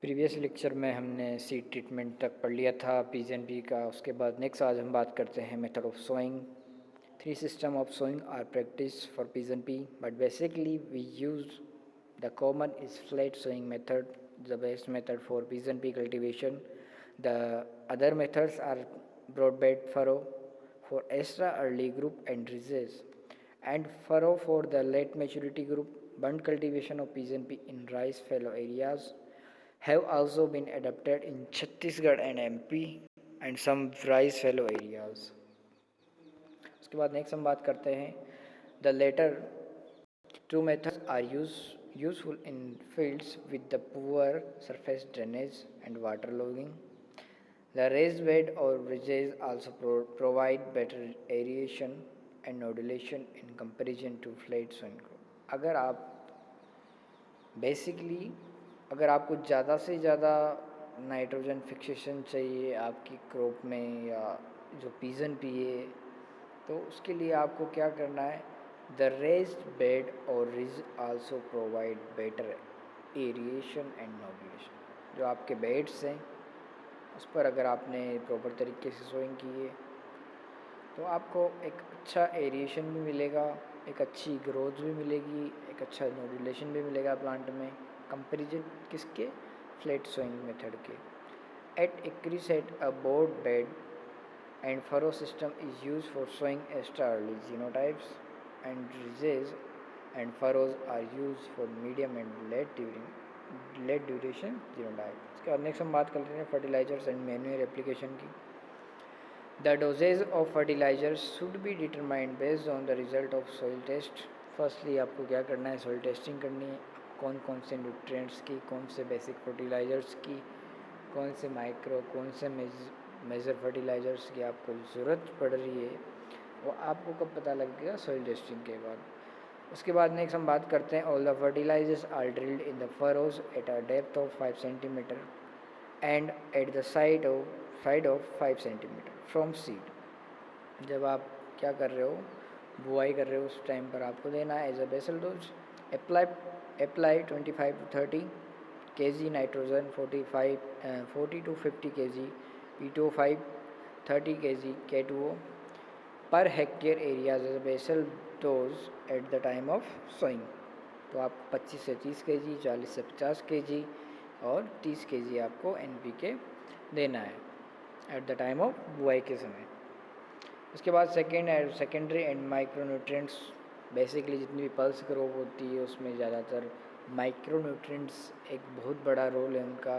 Previous lecture में हमने seed treatment तक पढ़ लिया था पीजेंपी का। उसके बाद नेक्स्ट आज हम बात करते हैं method of sowing. Three system of sowing are practice for pigeon pea, but basically we use the common is flat sowing method, the best method for pigeon pea cultivation. The other methods are broadbed furrow for extra early group and disease, and furrow for the late maturity group. Bunt cultivation of peas and pea in rice fallow areas have also been adopted in Chhattisgarh and MP and some rice fallow areas. उसके बाद next हम बात करते हैं the letter two methods are useful in fields with the poor surface drainage and waterlogging. The raised bed or ridges also provide better aeration and nodulation in comparison to flat soil. अगर आप basically अगर आपको ज़्यादा से ज़्यादा nitrogen fixation चाहिए आपकी crop में या जो पीजन पिए, तो उसके लिए आपको क्या करना है, द रेज्ड बेड और ridge also provide better aeration and nodulation. जो आपके बेड्स हैं उस पर अगर आपने प्रॉपर तरीके से सोइंग की है तो आपको एक अच्छा एरिएशन भी मिलेगा, एक अच्छी ग्रोथ भी मिलेगी, एक अच्छा नोडुलेशन भी मिलेगा प्लांट में, कंपैरिजन किसके, फ्लैट सोइंग मेथड के. At acres at a broad bed and furrow system is use for sowing extra early genotypes and ridges and furrows are used for medium and late duration genotype. इसके बाद next हम बात कर रहे हैं fertilizers and manure application की. The doses of fertilizers should be determined based on the result of soil test. Firstly आपको क्या करना है, सॉइल टेस्टिंग करनी है. कौन कौन से न्यूट्रिएंट्स की, कौन से बेसिक फर्टिलाइजर्स की, कौन से माइक्रो, कौन से मेजर फर्टिलाइजर्स की आपको ज़रूरत पड़ रही है, वो आपको कब पता लगेगा, सॉइल टेस्टिंग के बाद. उसके बाद नेक्स्ट हम बात करते हैं all the fertilizers are drilled in the furrows at a depth of 5 centimetre and at the side of 5 centimetre from seed. जब आप क्या कर रहे हो, बुआई कर रहे हो, उस टाइम पर आपको देना है as a basal dose. Apply 25 to 30 kg nitrogen, 40 to 50 kg P2O5, 30 kg K2O per hectare areas as a basal dose at the time of sowing. तो आप 25 से 30 kg, 40 से 50 kg और 30 kg आपको NPK देना है एट द टाइम ऑफ बुआई के समय. उसके बाद सेकेंडरी एंड माइक्रोन्यूट्रिएंट्स. बेसिकली जितनी भी पल्स क्रॉप होती है उसमें ज़्यादातर माइक्रोन्यूट्रिएंट्स एक बहुत बड़ा रोल है उनका.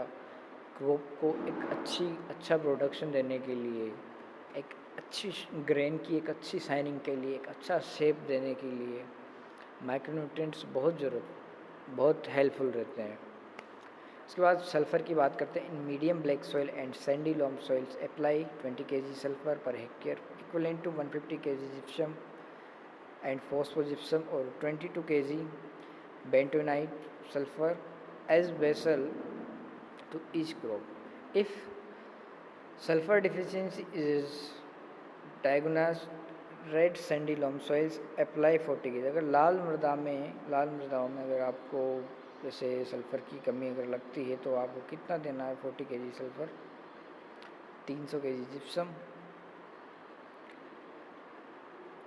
क्रॉप को एक अच्छा प्रोडक्शन देने के लिए, एक अच्छी ग्रेन की एक अच्छी शाइनिंग के लिए, एक अच्छा शेप देने के लिए माइक्रोन्यूट्रिएंट्स बहुत हेल्पफुल रहते हैं. उसके बाद सल्फ़र की बात करते हैं. In medium black soil and sandy loam soils apply 20 kg sulphur per hectare equivalent to 150 kg gypsum and phosphogypsum और 22 kg bentonite sulphur as basal to each crop. If sulfur deficiency is diagnosed, red sandy loam soils apply 40 kg. अगर लाल मृदाओं में अगर आपको जैसे sulphur की कमी अगर लगती है तो आपको कितना देना है, 40 kg सल्फ़र, 300 kg जिप्सम.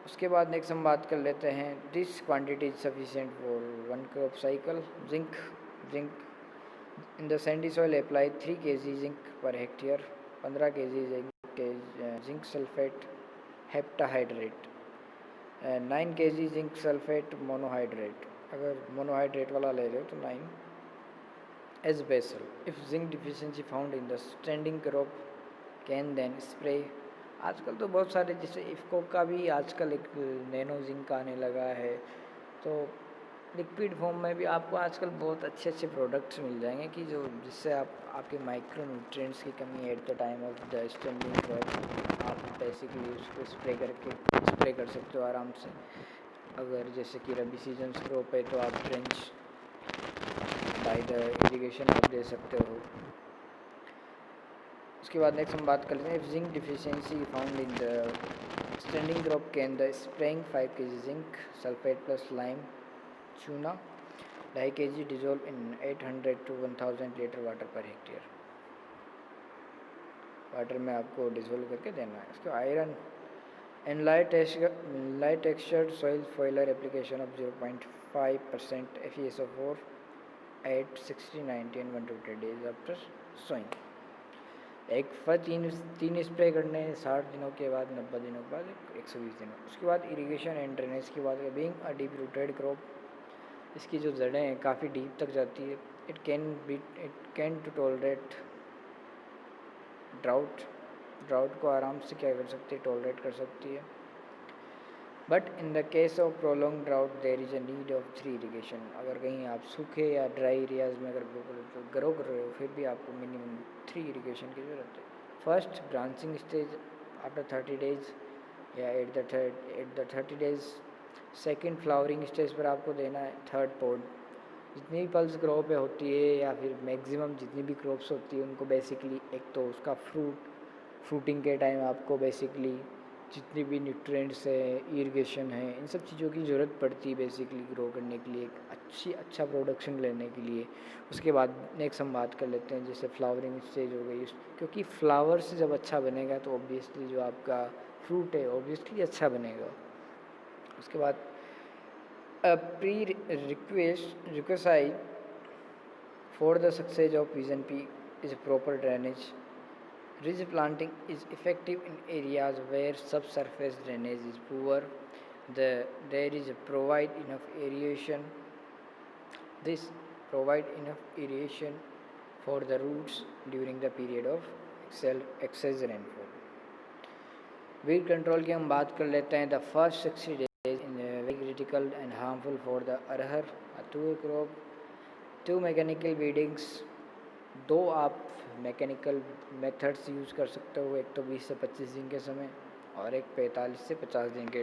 उसके बाद नेक्स्ट हम बात कर लेते हैं this quantity is sufficient for 1 crop cycle. Zinc in the sandy soil apply 3 kg zinc per hectare, 15 kg zinc sulfate heptahydrate, 9 kg zinc sulfate monohydrate. अगर मोनोहाइड्रेट वाला ले रहे हो तो 9 as basal. If zinc deficiency found in the standing crop can then spray. आजकल तो बहुत सारे जैसे इफ्को का भी आजकल एक नैनो जिंक आने लगा है, तो लिक्विड फॉर्म में भी आपको आजकल बहुत अच्छे प्रोडक्ट्स मिल जाएंगे कि जो जिससे आपके माइक्रोन्यूट्रिएंट्स की कमी eight the time of the standing crop आप बेसिकली उसको स्प्रे कर सकते हो आराम से. अगर जैसे कि रबी सीजन क्रॉप है तो आप ट्रेंच बाय द इरिगेशन आप दे सकते हो. उसके बाद नेक्स्ट हम बात कर लेते हैं if zinc deficiency found in the standing crop can the spraying 5 kg zinc sulphate plus lime चूना 2.5 kg dissolve in 800 to 1000 litre water per hectare water में आपको डिसोल्व करके देना है इसको। Iron and light textured soil foliar application of 0.5% FeSO4 at 60, 90 and 120 days after sowing. एक फल तीन स्प्रे करने 60 दिनों के बाद, 90 दिनों के बाद, 120 दिनों। उसके बाद इरिगेशन एंड ड्रेनेज की बात करें, being a deep rooted crop, इसकी जो जड़ें हैं काफ़ी डीप तक जाती है। It can to tolerate drought को आराम से क्या कर सकती है, टॉलरेट कर सकती है। But in the case of prolong drought there is a need of 3 irrigation. अगर कहीं आप सूखे या ड्राई एरियाज़ में अगर ग्रो कर रहे हो फिर भी आपको मिनिमम 3 इरीगेशन की ज़रूरत है। First branching stage after 30 days या at the 30 days. Second flowering stage पर आपको देना है। Third pod. जितनी भी पल्स क्रॉप है होती है या फिर मैक्सिमम जितनी भी क्रॉप्स होती है उनको बेसिकली एक तो उसका फ्रूटिंग के टाइम आपको बेसिकली जितनी भी न्यूट्रिएंट्स है, इरिगेशन है, इन सब चीज़ों की ज़रूरत पड़ती है बेसिकली ग्रो करने के लिए, एक अच्छा प्रोडक्शन लेने के लिए। उसके बाद नेक्स्ट हम बात कर लेते हैं जैसे फ्लावरिंग स्टेज हो गई, क्योंकि फ्लावर से जब अच्छा बनेगा तो ऑब्वियसली जो आपका फ्रूट है ऑब्वियसली अच्छा बनेगा। उसके बाद pre requisite for the success of vision P is proper drainage. Ridge planting is effective in areas where subsurface drainage is poor. There is provide enough aeration. This provide enough aeration for the roots during the period of excess rainfall. Weed control की हम बात कर लेते हैं। The first 60 days is very critical and harmful for the arhar, a two crop. 2 mechanical weedings, 2 आप mechanical methods use कर सकते हो। एक तो 20 से 25 दिन के समय और एक 45 से 50 दिन के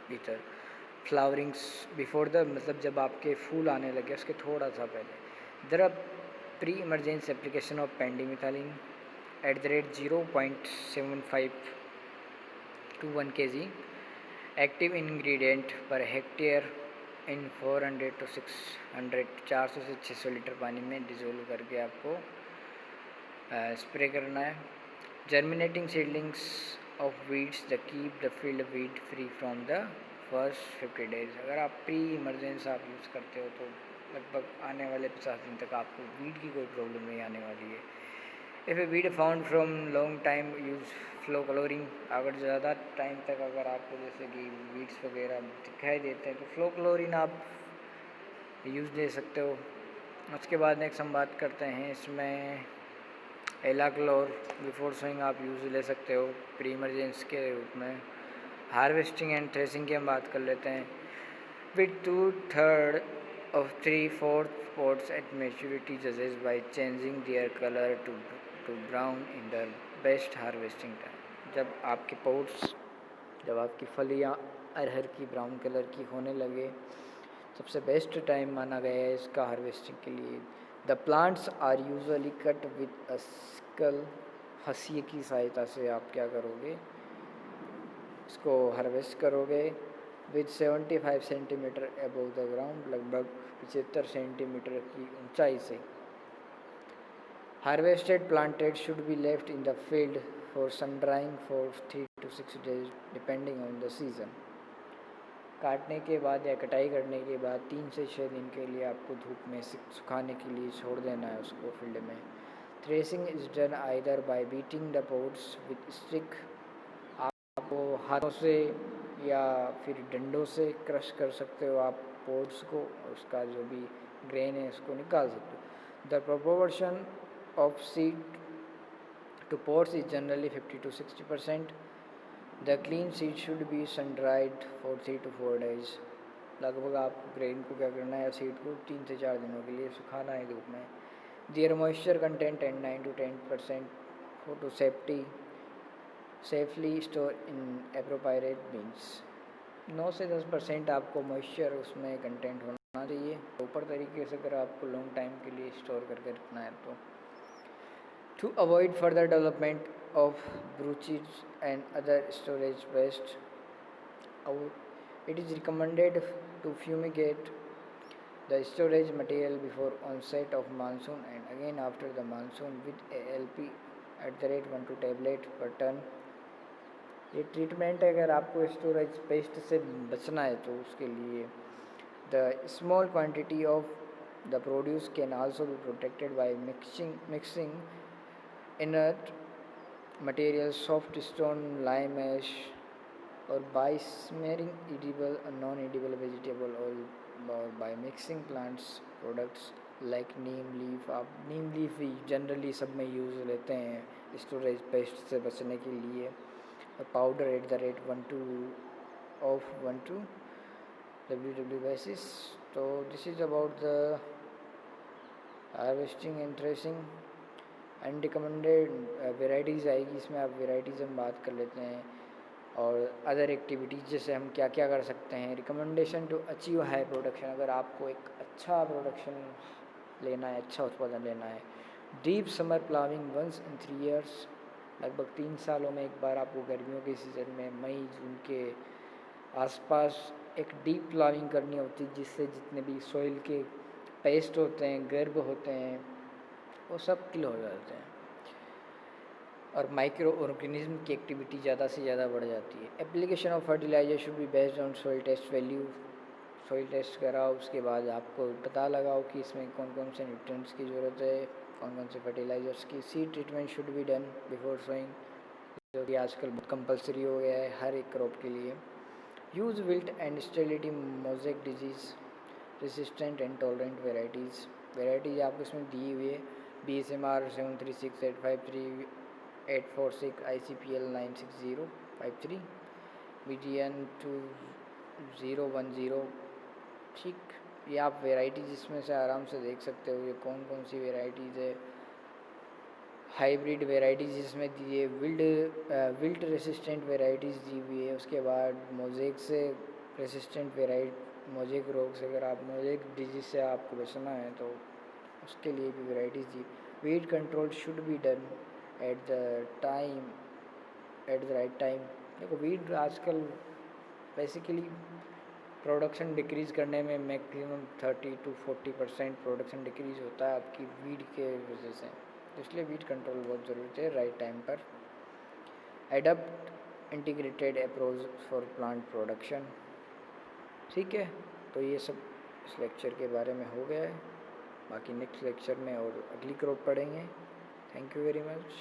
भीतर। फ्लावरिंग्स बिफोर द मतलब जब आपके फूल आने लगे उसके थोड़ा सा पहले। There are pre emergency application of pendimethalin at the rate 0.75 to 1 kg active ingredient per hectare in 400 to 600 400 से 600 लीटर पानी में डिजोल्व करके आपको स्प्रे करना है। Germinating seedlings of weeds the keep the field weed free from the first 50 days. अगर आप pre emergence आप यूज़ करते हो तो लगभग आने वाले 50 दिन तक आपको वीड की कोई प्रॉब्लम नहीं आने वाली है। If a weed found from long time use fluchloralin. अगर ज़्यादा टाइम तक अगर आपको जैसे कि वीड्स वगैरह दिखाई देते हैं तो फ्लो क्लोरिन आप यूज़ ले सकते हो। उसके बाद नेक्स्ट हम बात करते हैं इसमें एलाक्लोर बिफोर सोइंग आप यूज़ ले सकते हो प्री इमरजेंसी के रूप में। हार्वेस्टिंग एंड थ्रेसिंग की हम बात कर लेते हैं। With 2/3 of 3/4 pods at maturity judges by changing their color to brown in the best harvesting time। जब आपकी फलियाँ अरहर की ब्राउन कलर की होने लगे सबसे बेस्ट टाइम माना गया है इसका हार्वेस्टिंग के लिए। The plants are usually cut with a sickle. हंसिए की सहायता से आप क्या करोगे, इसको हार्वेस्ट करोगे with 75 centimetre above the ground, लगभग 75 सेंटीमीटर की ऊंचाई से। Harvested planted should be left in the field for sun drying for 3 to 6 days depending on the season. काटने के बाद या कटाई करने के बाद 3 से 6 दिन के लिए आपको धूप में सुखाने के लिए छोड़ देना है उसको फील्ड में। Threshing is done either bye beating the pods with stick. आपको हाथों से या फिर डंडों से क्रश कर सकते हो आप पोड्स को, उसका जो भी ग्रेन है उसको निकाल सकते हो। The proportion of seed to pods is generally 50 to 60%। The clean seed should be sun dried for 3 to 4 days। लगभग आप ग्रेन को क्या करना है, सीड को 3 से 4 दिनों के लिए सुखाना है धूप में। देयर मॉइस्चर कंटेंट 9 to 10% फोटो safely store in appropriate bins. 9 से 10% आपको मॉइस्चर उसमें कंटेंट होना चाहिए प्रॉपर तरीके से अगर आपको लॉन्ग टाइम के लिए स्टोर करके रखना है तो। To avoid further development of bruchids and other storage waste, it is recommended to fumigate the storage material before onset of monsoon and again after the monsoon with ALP at the rate 1 to tablet per ton। ये treatment है अगर आपको storage paste से बचना है तो उसके लिए। The small quantity of the produce can also be protected by mixing inert material soft stone lime ash और by smearing edible non edible vegetable oil और by mixing plants products like neem leaf. आप neem leaf भी generally सब में use लेते हैं storage paste से बचने के लिए। Powder eight the rate 1 to 1 to basis। तो this is about the harvesting and threshing and recommended varieties आएगी इसमें। आप वेराइटीज़ हम बात कर लेते हैं और अदर एक्टिविटीज़ जैसे हम क्या क्या कर सकते हैं। Recommendation to achieve high production, अगर आपको एक अच्छा प्रोडक्शन लेना है, अच्छा उत्पादन लेना है। Deep summer ploughing once in 3 years, लगभग 3 सालों में एक बार आपको गर्मियों के सीज़न में मई जून के आसपास एक डीप प्लाविंग करनी होती है जिससे जितने भी सॉइल के पेस्ट होते हैं, गर्भ होते हैं, वो सब किल हो जाते हैं और माइक्रो ऑर्गेनिज्म की एक्टिविटी ज़्यादा से ज़्यादा बढ़ जाती है। Application of fertilizer should be based on soil test value. Soil test कराओ, उसके बाद आपको पता लगाओ कि इसमें कौन कौन से न्यूट्रिएंट्स की ज़रूरत है, कौन कौन से फर्टिलाइजर्स की। Seed treatment should be done before sowing, जो कि आजकल बहुत कंपलसरी हो गया है हर एक क्रॉप के लिए। Use wilt and sterility mosaic disease resistant and tolerant varieties. Varieties आपको इसमें दी हुई है BSMR 736853 846 ICPL 96053 BGN 2010। ठीक, ये आप वेराइटीज़ इसमें से आराम से देख सकते हो ये कौन कौन सी वेराइटीज़ है। हाइब्रिड वेराइटीज़ इसमें दी है, विल्ट रेसिस्टेंट वेराइटीज़ दी हुई है। उसके बाद मोज़ेक से रेसिस्टेंट मोज़ेक रोग से, अगर आप मोज़ेक डिजीज़ से आपको बचना है तो उसके लिए भी varieties the. Weed control should be done at the right time. देखो वीड आजकल बेसिकली प्रोडक्शन डिक्रीज़ करने में मैक्सिमम 30 to 40% प्रोडक्शन डिक्रीज़ होता है आपकी वीड के वजह से, इसलिए वीड कंट्रोल बहुत ज़रूरी है राइट टाइम पर। Adapt integrated approach for plant production. ठीक है, तो ये सब इस लेक्चर के बारे में हो गया है। बाकी नेक्स्ट लेक्चर में और अगली क्रॉप पढ़ेंगे। Thank you very much.